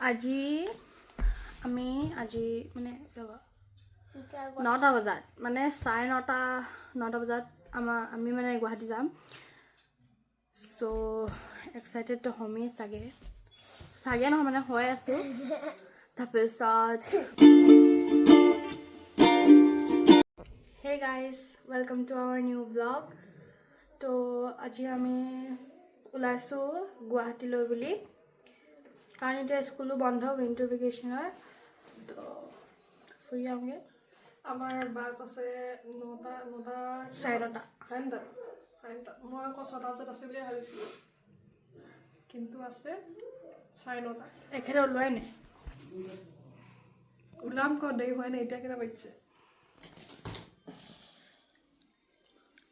আজি মানে 9টা বজাত মানে 9:30 বজাত আমি মানে গুৱাহাটী যাম সো এক্সাইটেড তো হমেই চাগে নহয় মানে হৈ আছো তাৰপিছত Hey guys, welcome to our new vlog. তো আজি আমি ওলাইছো গুৱাহাটীলৈ বুলি কাৰণ এতিয়া স্কুলো বন্ধ উইন্টাৰ ভেকেশনৰ তো ফুৰি আহোঁগে আমাৰ বাস আছে 9টা 9:30 মই আকৌ 6টা বজাত আছে বুলি ভাবিছিলোঁ কিন্তু আছে 9:30 এখেতে ওলোৱাই নাই ওলাম ক দেৰি হোৱা নাই এতিয়া কেইটা বাজিছে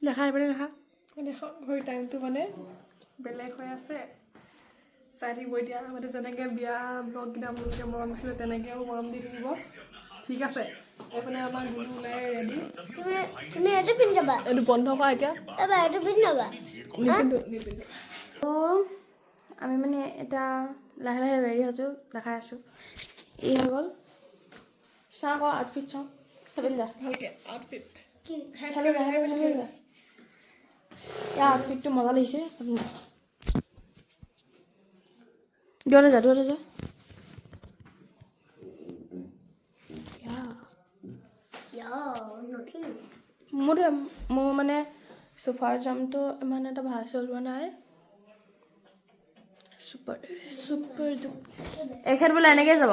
দেখা দেখা ঘড়ী টাইমটো মানে বেলেগ হৈ আছে চাই থাকিব এতিয়া মানে যেনেকৈ বিয়া ব্লগকেইটা আপোনালোকে মৰম দিছিলে তেনেকৈও মৰম দি থাকিব ঠিক আছে এইফালে আমাৰ গুৰু ওলাই ৰেডি তুমি এইটো পিন্ধি যাবা এইটো বন্ধ কৰা এতিয়া এইটো পিন্ধি যাবা নিপিন্ধো তো আমি মানে এটা লাহে লাহে ৰেডি হৈছোঁ দেখাই আছোঁ এই হৈ গ'ল চাওঁ আকৌ আউটফিট চাওঁ সেইপিনে যা ভালকৈ আউটফিট ইয়াৰ আউটফিটটো মজা লাগিছে দূৰলৈ যা মোৰ মানে চোফাৰ জামটো ইমান এটা ভাল চলোৱা নাই চুপাৰ এখেত বোলে এনেকৈ যাব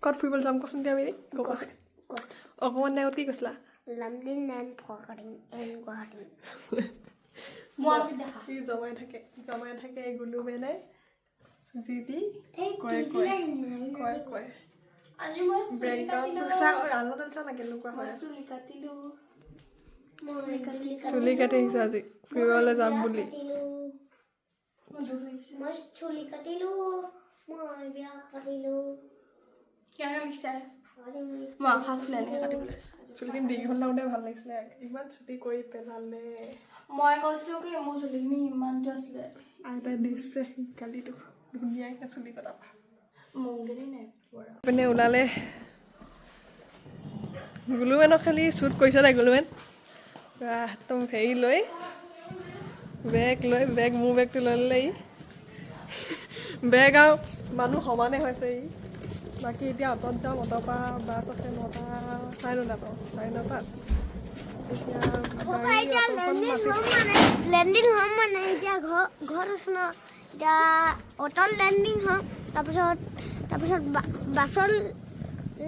ক'ত ফুৰিবলৈ যাম কচোন দিয়া আমি অকণমান নেগত কি কৈছিলা London and Guwahati. সি জমাই থাকে গুলু মেনে চুজি দি কয় আজি মই চুলি কাটি আহিছে আজি ফুৰিবলৈ যাম বুলি চুলিখিনি দীঘল লাগোঁতে ভাল লাগিছিলে ইমান ছুটি কৰি পেলালে মই কৈছিলোঁ কি মোৰ চুলিখিনি ইমানটো আছিলে আইতাই দিছে কালিটো ধুনীয়াকৈ চুলি কটাবা মংগেৰি নাই পিনে ওলালে গুলুমেনক খালি শ্বুট কৰিছে নাই গুলুমেন একদম হেৰি লৈ বেগ মোৰ বেগটো লৈ ল'লে ই বেগ আৰু মানুহ সমানে হৈছে ই বাকী এতিয়া অটত যাম অটৰ পৰা বাছ আছে 9:30 পাওঁ 9:30 লেণ্ডিং হ'ম মানে এতিয়া ঘৰত আছো ন এতিয়া অটল লেণ্ডিং হ'ম তাৰপিছত বাছৰ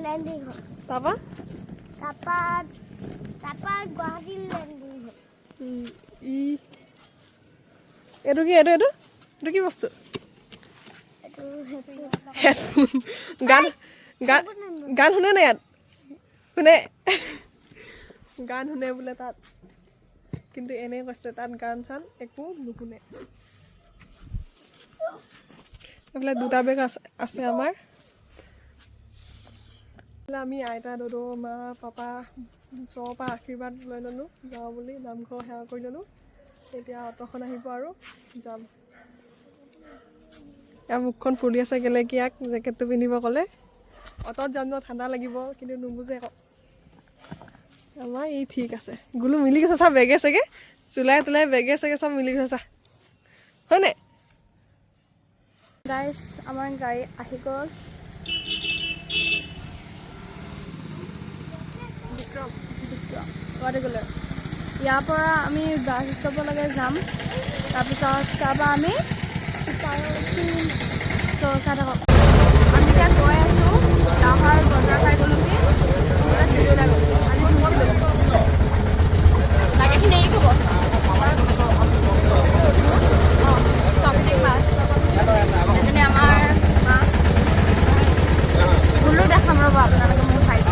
লেণ্ডিং হ'ম তাৰপৰা গুৱাহাটীৰ লেণ্ডিং হ'ম এইটো কি বস্তু গান শুনে নাই ইয়াত গান শুনে বোলে তাত কিন্তু এনেই কৈছে তাত গান চান একো নুশুনে এইফালে 2টা বেগ আছে আমাৰ আমি আইতা দদৌ মা পাপা চবৰ পৰা আশীৰ্বাদ লৈ ল'লোঁ যাওঁ বুলি নামঘৰ সেৱা কৰি ল'লোঁ এতিয়া অট'খন আহিব আৰু যাম ইয়াৰ মুখখন ফুলি আছে গেলেকীয়াক জেকেটটো পিন্ধিব ক'লে অটত যাম ন ঠাণ্ডা লাগিব কিন্তু নুবুজে আকৌ আমাৰ ই ঠিক আছে গুলো মিলি গৈছে চা বেগে চাগে চোলাই তোলাই বেগে চাগে চব মিলি গৈছে চা হয়নে গাইজ আমাৰ গাড়ী আহি গ'ল গুৱাহাটী গ'লে ইয়াৰ পৰা আমি বাছ ষ্টপলৈকে যাম তাৰপিছত তাৰপৰা আমি চাই থাকক আমি এতিয়া গৈ আছোঁ ডাহাৰ বজাৰ খাই গ'লোহি লাগাখিনি এই ক'ব শ্বপিং বাছ সেইখিনি আমাৰ ভুলো দেখাম ৰ'ব আপোনালোকে মোৰ ঠাইত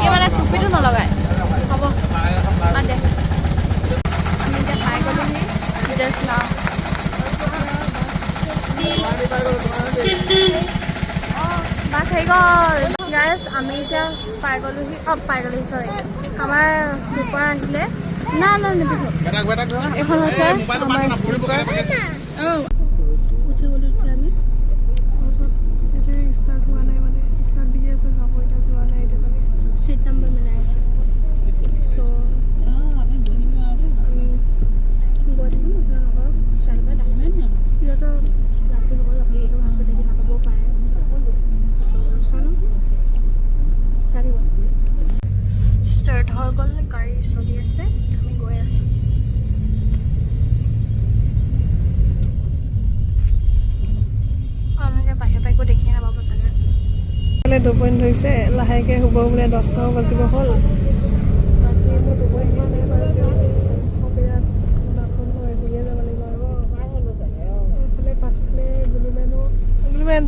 কি মানে টুপিটো নলগায় হ'ব দে আমি এতিয়া খাই গ'লোহি জাষ্ট নাও বাছ হৈ গ'ল গাইজ আমি এতিয়া পাই গ'লোহি চৰি আমাৰ চুপাৰ আহিলে না না নিপিন্ধো এইখন হৈছে আমাৰ স্কুলৰ উঠি গ'লোঁ এতিয়া আমি তাৰপাছত এতিয়া ষ্টাৰ্ট হোৱা নাই মানে ষ্টাৰ্ট দি আছে যাব এতিয়া যোৱা নাই এতিয়ালৈকে চিট নম্বৰ মিলাই আছে চ' আমি গৈ থাকিম আপোনালোকৰ চাৰিবাৰ ডাঙৰ ইয়াতে ৰাতিসকল আপোনালোকে ভালছে দেখি নাপাবও পাৰে চানো চাৰিব ষ্টাৰ্ট হৈ গ'ল গাড়ী চলি আছে আমি গৈ আছোঁ আপোনালোকে বাহিৰৰ পৰা একো দেখিয়ে নাপাব চাগে টোপনি ধৰিছে লাহেকৈ শুব বোলে 10টাও বাজিব হ'ল বাকী মোৰ টোপনি হোৱা নাই বাৰু বিৰাট বাচন লৈ শুইয়ে যাব লাগিব আৰু এইফালে পাছফালে গুলুমেন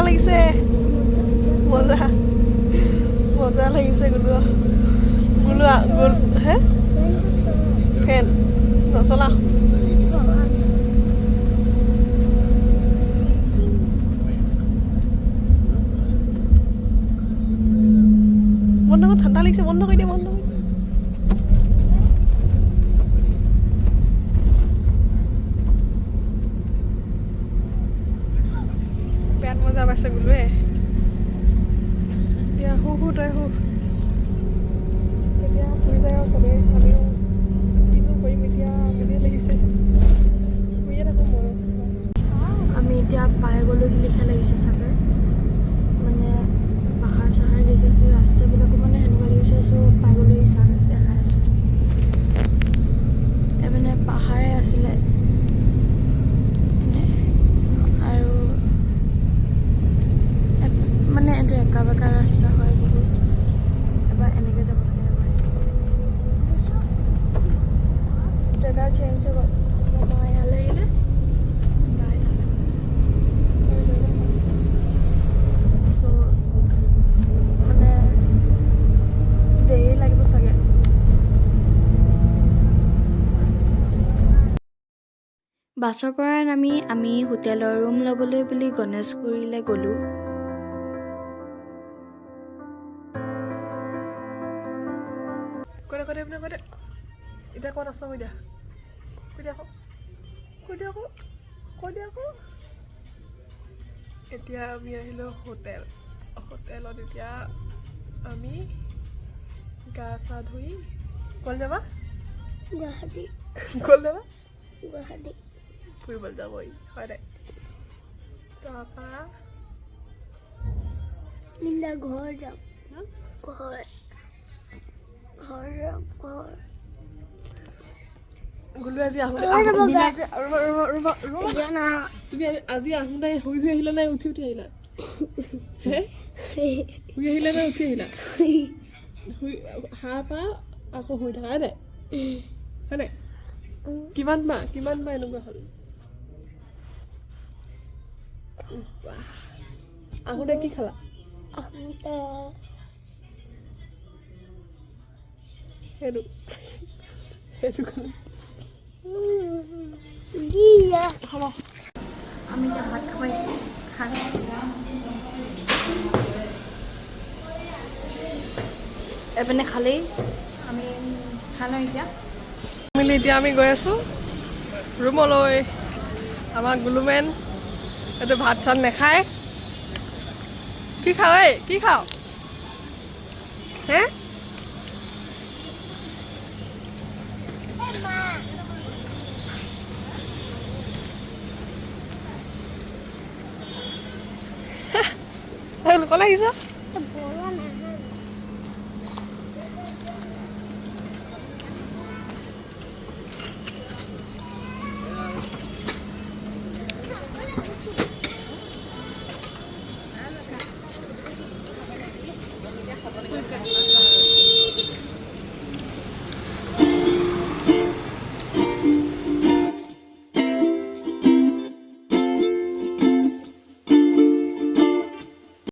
লাগিছে মজা মজা লাগিছে গুলোৱা হে ফেন নচলা বন্ধ কৰি ঠাণ্ডা লাগিছে বন্ধ কৰি দিয়া বন্ধ কৰি পেট মজা পাইছে গুলোৱে এতিয়া শু তই শু এতিয়া শুই যায় আৰু চবেই আমিও কিনো কৰিম এতিয়া আমনি লাগিছে শুইয়ে থাকোঁ ময়ো আমি এতিয়া পাই গ'লোঁ লিখা লাগিছে চাগে মানে পাহাৰ চাহাৰ দেখিছোঁ ৰাস্তাবিলাকো মানে সেনেকুৱা লাগিছে চ' পাই গ'লোঁ চাগে দেখাই আছোঁ এই মানে পাহাৰে আছিলে আৰু মানে এইটো একা বেকা ৰাস্তা হয় বহুত এবাৰ এনেকৈ যাব লাগে জেগা চেঞ্জ হৈ গ'ল মা ইয়ালৈ আহিলে চ' মানে দেৰি লাগিব চাগে বাছৰ পৰা নামি আমি হোটেলৰ ৰুম ল'বলৈ বুলি গণেশগুৰিলৈ গ'লোঁ এতিয়া ক'ত আছ কৈ দিয়া এতিয়া আমি আহিলোঁ হোটেলত এতিয়া আমি গা চা ধুই ক'ল যাবা গুৱাহাটী ফুৰিবলৈ যাবই হয় নাই তাৰপৰা মিন্দা ঘৰ যাম ঘৰ যাম ঘৰ গুলো আজি আহোঁতে তুমি আজি আহোঁতে শুই আহিলা নাই উঠি আহিলা হে শুই আহিলা নাই উঠি আহিলা হাঁহ পা আকৌ শুই থকা হয় নাই কিমান মাহ এনেকুৱা হ'ল আহোঁতে কি খালা সেইটো খালা হ'ব আমি এতিয়া ভাত খাব আহিছোঁ এপিনে খালেই আমি খালোঁ এতিয়া এতিয়া আমি গৈ আছোঁ ৰুমলৈ আমাৰ গুলুমেন এইটো ভাত চাত নাখায় কি খাওঁ হে লোকলৈ আহিছ